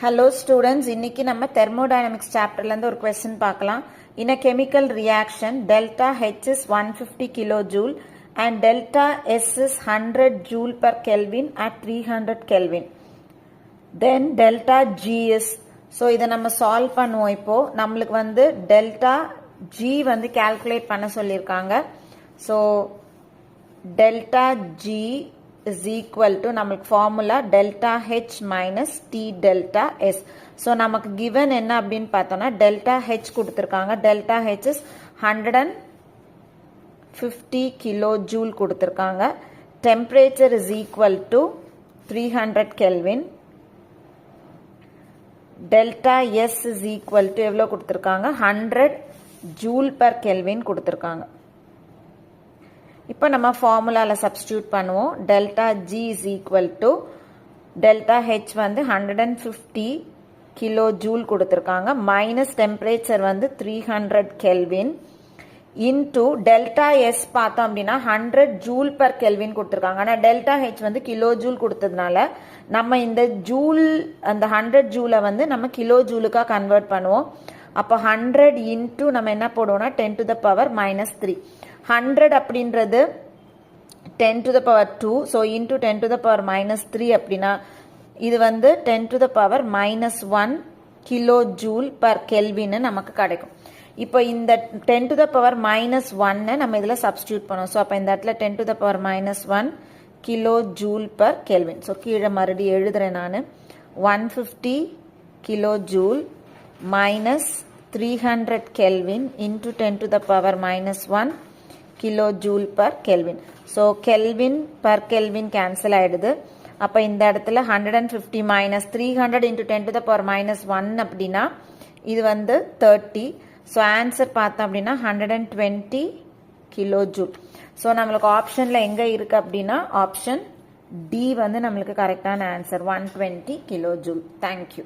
Hello students, இன்னைக்கு நம்ம thermodynamics chapterல இருந்து ஒரு question பார்க்கலாம். In a chemical reaction, delta H is 150 kilojoule and delta S is 100 joule per Kelvin at 300 Kelvin. Then delta G is, so இதை நம்ம solve பண்ணுவோம் இப்போ. நம்மளுக்கு வந்து delta G வந்து calculate பண்ண சொல்லியிருக்காங்க. So delta G is equal to நமக்கு formula delta H minus T delta S. So நமக்கு given என்ன அப்படின்னு பார்த்தோம்னா delta H கொடுத்திருக்காங்க. delta H is 150 kilojoule கொடுத்திருக்காங்க. Temperature is equal to 300 Kelvin. delta S is equal to எவ்வளோ கொடுத்திருக்காங்க 100 joule per Kelvin கொடுத்திருக்காங்க. இப்போ நம்ம ஃபார்முலால சப்ஸ்டிட்யூட் பண்ணுவோம். Delta G is equal to delta H வந்து 150 கிலோ ஜூல் கொடுத்துருக்காங்க மைனஸ் டெம்பரேச்சர் வந்து 300 கெல்வின் இன்டூ டெல்டா S பார்த்தோம் அப்படின்னா 100 ஜூல் பர் கெல்வின் கொடுத்துருக்காங்க. ஆனால் டெல்டா H வந்து கிலோ ஜூல் கொடுத்ததுனால நம்ம இந்த ஜூல் அந்த 100 ஜூலை வந்து நம்ம கிலோ ஜூலுக்காக கன்வெர்ட் பண்ணுவோம். அப்போ 100 இன்டூ நம்ம என்ன போடுவோம்னா 10 to the power minus 3. 100 அப்படின்றது 10 to the power 2, so into 10 to the power minus 3 அப்படின்னா இது வந்து 10 to the power minus 1 kilo joule per கெல்வின்னு நமக்கு கிடைக்கும். இப்போ இந்த 10 to the power minus 1 நம்ம இதில் சப்ஸ்டியூட் பண்ணுவோம். ஸோ அப்போ இந்த இடத்துல 10 to the power minus 1 kilo joule per kelvin. So கீழே மறுபடியும் எழுதுறேன் நான் 150 kilo joule minus 300 Kelvin into 10 to the power minus 1 kilojoule per Kelvin. So Kelvin per Kelvin cancel ஆயிடுது. அப்போ இந்த இடத்துல 150 minus 300 into 10 to the power minus 1 அப்படின்னா இது வந்து 30. ஸோ ஆன்சர் பார்த்தோம் அப்படின்னா 120 கிலோஜூல். ஸோ நம்மளுக்கு ஆப்ஷனில் எங்கே இருக்குது அப்படின்னா ஆப்ஷன் டி வந்து நம்மளுக்கு கரெக்டான ஆன்சர் 120 கிலோஜூல். தேங்க்யூ.